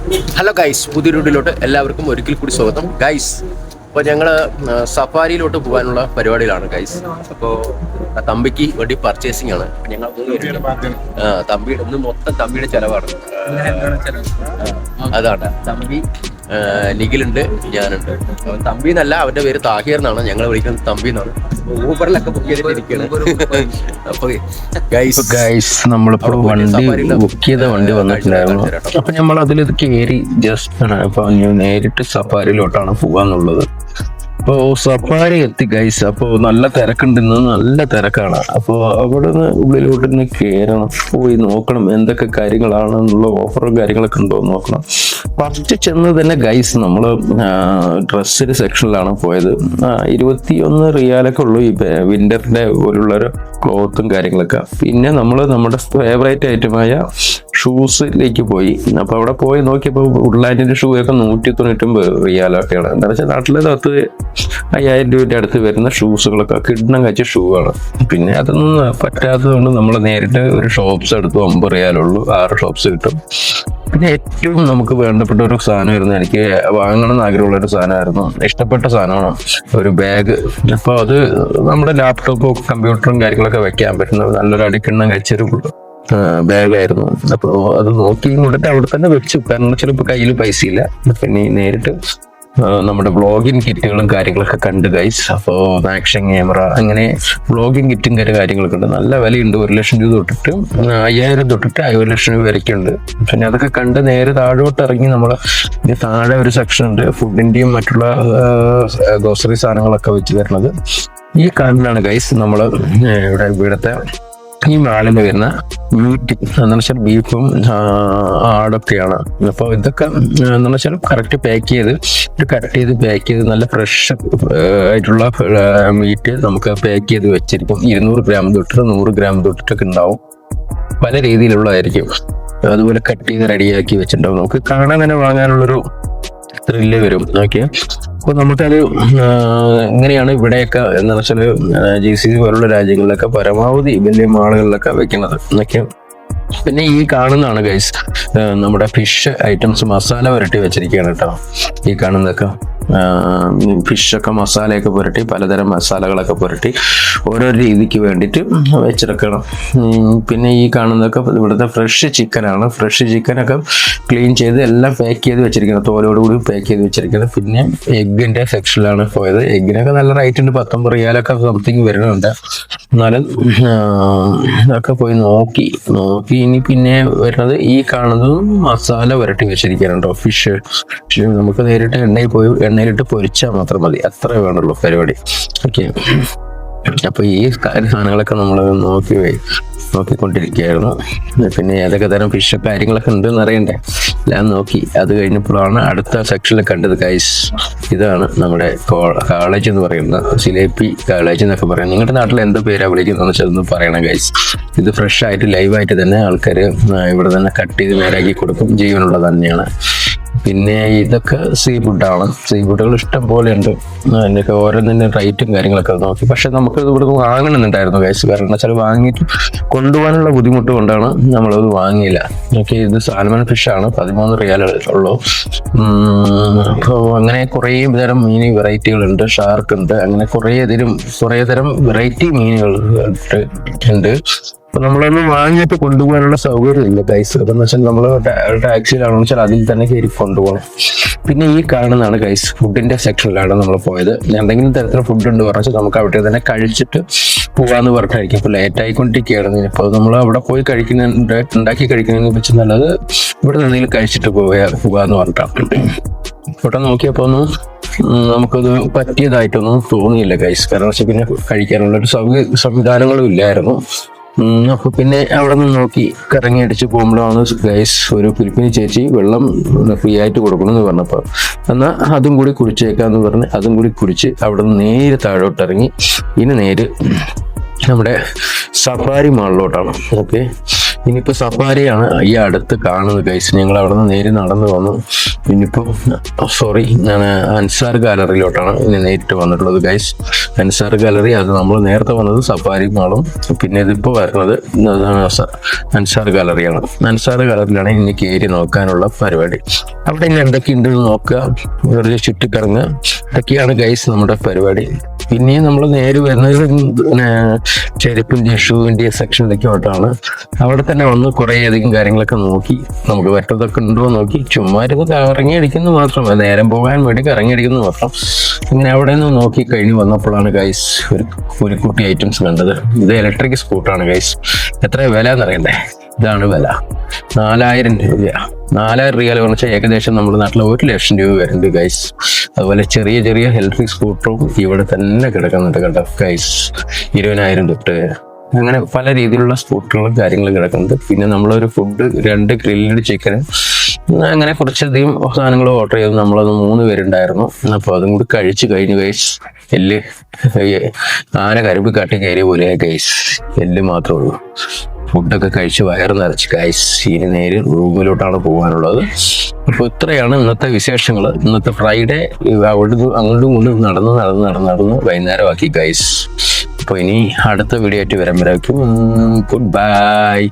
Hello guys, പുതിയ വീഡിയോയിലോട്ട് എല്ലാവർക്കും ഒരിക്കൽ കൂടി സ്വാഗതം ഗൈസ്. അപ്പോൾ ഞങ്ങൾ സഫാരിയിലോട്ട് പോകാനുള്ള പരിപാടിയിലാണ് ഗൈസ്. അപ്പോൾ തമ്പിക്ക് വേണ്ടി പർച്ചേസിംഗ് ആണ്. ഞങ്ങൾ തമ്പിയുടെ ഒന്ന് മൊത്തം തമ്പിയുടെ ചിലവാണ്. അതാണ് തമ്പി, നിഖിലുണ്ട്, ഞാനുണ്ട്. തമ്പി എന്നല്ല, അവന്റെ പേര് താഹിർ എന്നാണ്. ഞങ്ങൾ വിളിക്കുന്നത് തമ്പി എന്നാണ്. ഊബറിലൊക്കെ ബുക്ക് ചെയ്തിട്ടിരിക്കുകയാണ്. അപ്പൊ ഗൈസ് നമ്മളിപ്പോൾ വണ്ടി ബുക്ക് ചെയ്ത വണ്ടി വന്നിട്ടുണ്ടായിരുന്നു. അപ്പൊ നമ്മൾ അതിൽ ഇത് കയറി ജസ്റ്റ് അപ്പൊ നേരിട്ട് സഫാരിയിലോട്ടാണ് പോകാന്നുള്ളത്. അപ്പോൾ സഫാരി എത്തി ഗൈസ്. അപ്പോൾ നല്ല തിരക്കുണ്ടെന്ന്, നല്ല തിരക്കാണ്. അപ്പോൾ അവിടെ നിന്ന് ഉള്ളിലോട്ട് നിന്ന് കയറണം, പോയി നോക്കണം എന്തൊക്കെ കാര്യങ്ങളാണെന്നുള്ള ഓഫറും കാര്യങ്ങളൊക്കെ ഉണ്ടോ നോക്കണം. ഫസ്റ്റ് ചെന്ന് തന്നെ ഗൈസ് നമ്മൾ ഡ്രസ്സിന്റെ സെക്ഷനിലാണ് പോയത്. 21 റിയാലൊക്കെ ഉള്ളൂ ഈ വിന്ററിന്റെ പോലുള്ളൊരു ക്ലോത്തും കാര്യങ്ങളൊക്കെ. പിന്നെ നമ്മൾ നമ്മുടെ ഫേവറേറ്റ് ഐറ്റമായ ഷൂസിലേക്ക് പോയി. അപ്പൊ അവിടെ പോയി നോക്കിയപ്പോൾ വുഡ്ലാൻഡിന്റെ ഷൂ ഒക്കെ 199 റിയാലൊക്കെയാണ്. എന്താ വെച്ചാൽ നാട്ടിലെ 5000 രൂപയുടെ അടുത്ത് വരുന്ന ഷൂസുകളൊക്കെ കിണ്ണം കഴിച്ച ഷൂ ആണ്. പിന്നെ അതൊന്നും പറ്റാത്തത് കൊണ്ട് നമ്മൾ നേരിട്ട് ഒരു ഷോപ്സ് എടുത്തു. 50 റിയാലുള്ളൂ, 6 ഷോപ്സ് കിട്ടും. പിന്നെ ഏറ്റവും നമുക്ക് വേണ്ടപ്പെട്ട ഒരു സാധനമായിരുന്നു, എനിക്ക് വാങ്ങണം എന്ന് ആഗ്രഹമുള്ള ഒരു സാധനമായിരുന്നു, ഇഷ്ടപ്പെട്ട സാധനമാണ് ഒരു ബാഗ്. അപ്പോൾ അത് നമ്മുടെ ലാപ്ടോപ്പും കമ്പ്യൂട്ടറും കാര്യങ്ങളൊക്കെ വെക്കാൻ പറ്റുന്ന നല്ലൊരു അടിക്കിണ്ണം കഴിച്ചൊരു ബാഗായിരുന്നു. അപ്പോൾ അത് നോക്കി കൊണ്ടിട്ട് അവിടെ തന്നെ വെച്ചു. കാരണം ചിലപ്പോൾ കയ്യിൽ പൈസ ഇല്ല. പിന്നെ നേരിട്ട് നമ്മുടെ വ്ളോഗിങ് കിറ്റുകളും കാര്യങ്ങളൊക്കെ കണ്ട് ഗൈസ്. അപ്പോൾ ആക്ഷൻ ക്യാമറ, അങ്ങനെ വ്ളോഗിങ് കിറ്റും കാര്യങ്ങളൊക്കെ ഉണ്ട്. നല്ല വിലയുണ്ട്. 1 ലക്ഷം രൂപ തൊട്ടിട്ട് 5000 തൊട്ടിട്ട് 1 ലക്ഷം രൂപ വരയ്ക്കുണ്ട്. പിന്നെ അതൊക്കെ കണ്ട് നേരെ താഴോട്ട് ഇറങ്ങി നമ്മൾ താഴെ ഒരു സെക്ഷൻ ഉണ്ട്, ഫുഡിന്റെയും മറ്റുള്ള ഗ്രോസറി സാധനങ്ങളൊക്കെ വെച്ച് വരുന്നത്. ഈ കാണുന്നതാണ് ഗൈസ് നമ്മൾ ഇവിടുത്തെ ഈ മാളിൽ വരുന്ന മീറ്റ് എന്ന് വെച്ചാൽ ബീഫും ആടൊക്കെയാണ്. അപ്പോൾ ഇതൊക്കെ എന്ന് വെച്ചാൽ കറക്റ്റ് പാക്ക് ചെയ്ത് കട്ട് ചെയ്ത് പാക്ക് ചെയ്ത് നല്ല ഫ്രഷ് ആയിട്ടുള്ള മീറ്റ് നമുക്ക് പാക്ക് ചെയ്ത് വെച്ചിരിക്കും. 200 ഗ്രാം തൊട്ട് 100 ഗ്രാം തൊട്ടിട്ടൊക്കെ ഉണ്ടാവും. പല രീതിയിലുള്ളതായിരിക്കും. അതുപോലെ കട്ട് ചെയ്ത് റെഡിയാക്കി വെച്ചിട്ടുണ്ടാവും. നമുക്ക് കാണാൻ തന്നെ വാങ്ങാനുള്ളൊരു ത്രില്ല് വരും. ഓക്കെ, അപ്പോൾ നമുക്കത് ഇങ്ങനെയാണ് ഇവിടെയൊക്കെ എന്ന് വെച്ചാൽ GCC പോലുള്ള രാജ്യങ്ങളിലൊക്കെ പരമാവധി വലിയ മാളുകളിലൊക്കെ വെക്കുന്നത് എന്നൊക്കെ. പിന്നെ ഈ കാണുന്നതാണ് ഗൈസ് നമ്മുടെ ഫിഷ് ഐറ്റംസ് മസാല പുരട്ടി വെച്ചിരിക്കുകയാണ് കേട്ടോ. ഈ കാണുന്നതൊക്കെ ഫിഷൊക്കെ മസാലയൊക്കെ പുരട്ടി, പലതരം മസാലകളൊക്കെ പുരട്ടി ഓരോ രീതിക്ക് വേണ്ടിയിട്ട് വെച്ചെടുക്കണം. പിന്നെ ഈ കാണുന്നതൊക്കെ ഇവിടുത്തെ ഫ്രഷ് ചിക്കനാണ്. ഫ്രഷ് ചിക്കനൊക്കെ ക്ലീൻ ചെയ്ത് എല്ലാം പാക്ക് ചെയ്ത് വെച്ചിരിക്കുന്നത്, തോലോടുകൂടി പാക്ക് ചെയ്ത് വെച്ചിരിക്കുന്നത്. പിന്നെ എഗ്ഗിന്റെ സെക്ഷനിലാണ് പോയത്. എഗ്ഗിനൊക്കെ നല്ല റേറ്റ് ഉണ്ട്, 19 റിയാലൊക്കെ സംതിങ് വരുന്നുണ്ട്. എന്നാലും ഇതൊക്കെ പോയി നോക്കി ഇനി പിന്നെ വരുന്നത് ഈ കാണുന്നത് മസാല പുരട്ടി വെച്ചിരിക്കാനുണ്ടോ. ഫിഷ് നമുക്ക് നേരിട്ട് എണ്ണയിലിട്ട് പൊരിച്ചാൽ മാത്രം മതി, അത്രേ വേണ്ടുള്ളൂ പരിപാടി. ഓക്കെ, അപ്പൊ ഈ സാധനങ്ങളൊക്കെ നമ്മൾ നോക്കിക്കൊണ്ടിരിക്കുകയായിരുന്നു. പിന്നെ ഏതൊക്കെ തരം ഫിഷ് കാര്യങ്ങളൊക്കെ ഉണ്ടെന്ന് അറിയണ്ടേ, ഞാൻ നോക്കി. അത് കഴിഞ്ഞപ്പോഴാണ് അടുത്ത സെക്ഷനിൽ കണ്ടത് ഗൈസ്. ഇതാണ് നമ്മുടെ കോളേജ് എന്ന് പറയുന്നത്, സിലേപ്പി കോളേജ് എന്നൊക്കെ പറയാം. നിങ്ങളുടെ നാട്ടിൽ എന്ത് പേരാണ് വിളിക്കുന്നതെന്ന് വെച്ചാൽ ഒന്ന് പറയണം ഗൈസ്. ഇത് ഫ്രഷ് ആയിട്ട് ലൈവായിട്ട് തന്നെ ആൾക്കാർ ഇവിടെ തന്നെ കട്ട് ചെയ്ത് നേരാക്കി കൊടുക്കും, ജീവനുള്ളത് തന്നെയാണ്. പിന്നെ ഇതൊക്കെ സീ ഫുഡാണ്. സീ ഫുഡുകൾ ഇഷ്ടം പോലെ ഉണ്ട്. അതിൻ്റെയൊക്കെ ഓരോന്നിൻ്റെ റേറ്റും കാര്യങ്ങളൊക്കെ നോക്കി. പക്ഷെ നമുക്ക് ഇവിടുന്ന് വാങ്ങണമെന്നുണ്ടായിരുന്നു ഗൈസ്. കാരണം വെച്ചാൽ വാങ്ങിയിട്ട് കൊണ്ടുപോകാനുള്ള ബുദ്ധിമുട്ട് കൊണ്ടാണ് നമ്മളത് വാങ്ങിയില്ല. ഓക്കെ, ഇത് സാൽമൺ ഫിഷാണ്, 13 റിയാലേ ഉള്ളൂ. അപ്പോൾ അങ്ങനെ കുറേ തരം മീൻ വെറൈറ്റികളുണ്ട്. ഷാർക്ക് ഉണ്ട്, അങ്ങനെ കുറേ തരം വെറൈറ്റി മീനുകൾ ഉണ്ട്. അപ്പൊ നമ്മളൊന്നും വാങ്ങിയിട്ട് കൊണ്ടുപോകാനുള്ള സൗകര്യം ഇല്ല ഗൈസ്. അതെന്ന് വെച്ചാൽ നമ്മൾ ടാക്സിയിലാണെന്ന് വെച്ചാൽ അതിൽ തന്നെ കയറി കൊണ്ടുപോകണം. പിന്നെ ഈ കാണുന്നതാണ് ഗൈസ് ഫുഡിന്റെ സെക്ഷനിലാണ് നമ്മൾ പോയത്. എന്തെങ്കിലും തരത്തിലുള്ള ഫുഡ് ഉണ്ട് പറഞ്ഞാൽ നമുക്ക് അവിടെ തന്നെ കഴിച്ചിട്ട് പോകാന്ന് പറഞ്ഞിട്ടായിരിക്കും. ഇപ്പൊ ലേറ്റ് ആയിക്കൊണ്ടിരിക്കുകയാണ്. ഇപ്പോൾ നമ്മൾ അവിടെ പോയി ഉണ്ടാക്കി കഴിക്കുന്നതിനെ വെച്ച് നല്ലത് ഇവിടെ എന്തെങ്കിലും കഴിച്ചിട്ട് പോകാന്ന് പറഞ്ഞിട്ടാണ്. ഇവിടെ നോക്കിയപ്പോ നമുക്കത് പറ്റിയതായിട്ടൊന്നും തോന്നിയില്ല ഗൈസ്. കാരണം വെച്ചാൽ പിന്നെ കഴിക്കാനുള്ള ഒരു സംവിധാനങ്ങളും ഇല്ലായിരുന്നു. അപ്പൊ പിന്നെ അവിടെ നിന്ന് നോക്കി കറങ്ങി അടിച്ച് പോകുമ്പോഴാണ് ഗൈസ് ഒരു ഫിലിപ്പീനി ചേച്ചി വെള്ളം ഫ്രീ ആയിട്ട് കൊടുക്കണമെന്ന് പറഞ്ഞപ്പോൾ എന്നാൽ അതും കൂടി കുടിച്ചേക്കാന്ന് പറഞ്ഞ് അതും കൂടി കുടിച്ച് അവിടെ നിന്ന് നേരെ താഴോട്ട് ഇറങ്ങി ഇനി നേരെ നമ്മുടെ സഫാരി മാളിലോട്ടാണ്. ഓക്കെ, ഇനിയിപ്പോൾ സഫാരിയാണ് ഈ അടുത്ത് കാണുന്നത് ഗൈസ്. ഞങ്ങൾ അവിടെ നിന്ന് നേരെ നടന്നു വന്നു. ഇനിയിപ്പോൾ സോറി, ഞാൻ അൻസാർ ഗാലറിയിലോട്ടാണ് ഇനി നേരിട്ട് വന്നിട്ടുള്ളത് ഗൈസ്. അൻസാർ ഗാലറി, അത് നമ്മൾ നേരത്തെ വന്നത് സഫാരി മാളും, പിന്നെ ഇതിപ്പോൾ വരുന്നത് അൻസാർ ഗാലറിയാണ്. അൻസാർ ഗാലറിയിലാണ് ഇനി കയറി നോക്കാനുള്ള പരിപാടി. അവിടെ ഇനി എന്തൊക്കെയുണ്ടെന്ന് നോക്കുക, വെറുതെ ചുറ്റിക്കറങ്ങുക, ഇതൊക്കെയാണ് ഗൈസ് നമ്മുടെ പരിപാടി. പിന്നെയും നമ്മൾ നേരെ വരുന്നത് ചെരുപ്പിൻ്റെ ഷൂവിൻ്റെ സെക്ഷനിലേക്കോട്ടാണ്. അവിടെ തന്നെ വന്ന് കുറേ അധികം കാര്യങ്ങളൊക്കെ നോക്കി, നമുക്ക് പറ്റതൊക്കെ ഉണ്ടോ നോക്കി, ചുമ്മാ ഇരുന്ന് കറങ്ങിയടിക്കുന്നത് മാത്രം, നേരം പോകാൻ വേണ്ടി കറങ്ങിയടിക്കുന്നത് മാത്രം. ഇങ്ങനെ അവിടെ നിന്ന് നോക്കി കഴിഞ്ഞ് വന്നപ്പോഴാണ് ഗൈസ് ഒരു കുരുക്കുട്ടി ഐറ്റംസ് കണ്ടത്. ഇത് ഇലക്ട്രിക് സ്കൂട്ടറാണ് ഗൈസ്. എത്ര വില എന്നറിയണ്ടേ? ഇതാണ് വില, 4000 രൂപ. 4000 റിയാൽ എന്ന് വെച്ചാൽ ഏകദേശം നമ്മുടെ നാട്ടിൽ 1 ലക്ഷം രൂപ വരുന്നുണ്ട് ഗൈസ്. അതുപോലെ ചെറിയ ചെറിയ ഇലക്ട്രിക് സ്കൂട്ടറും ഇവിടെ തന്നെ കിടക്കുന്നുണ്ട് കേട്ടോ ഗൈസ്. 20,000 തൊട്ട് അങ്ങനെ പല രീതിയിലുള്ള സ്കൂട്ടറുകളും കാര്യങ്ങളും കിടക്കുന്നുണ്ട്. പിന്നെ നമ്മളൊരു ഫുഡ്, 2 ഗ്രില്ലഡ് ചിക്കന്, അങ്ങനെ കുറച്ചധികം സാധനങ്ങൾ ഓർഡർ ചെയ്തു. നമ്മളത് 3 പേരുണ്ടായിരുന്നു. അപ്പോൾ അതും കൂടി കഴിച്ച് കഴിഞ്ഞ് ഗൈസ് ആന കരിമ്പ് കാട്ടി കയറിയ പോലെ ഗൈസ്, എല്ല് മാത്രമേ ഉള്ളൂ. ഫുഡൊക്കെ കഴിച്ച് വയറ് നിറച്ച് ഗൈസ് ഇനി നേരെ റൂമിലോട്ടാണ് പോകാനുള്ളത്. അപ്പോൾ ഇത്രയാണ് ഇന്നത്തെ വിശേഷങ്ങൾ. ഇന്നത്തെ ഫ്രൈഡേ അവിടുന്ന് അങ്ങോട്ടും ഇങ്ങോട്ടും നടന്ന് വൈകുന്നേരമാക്കി ഗൈസ്. അപ്പോൾ ഇനി അടുത്ത വീഡിയോ ആയിട്ട് വരാൻ ഗുഡ് ബൈ.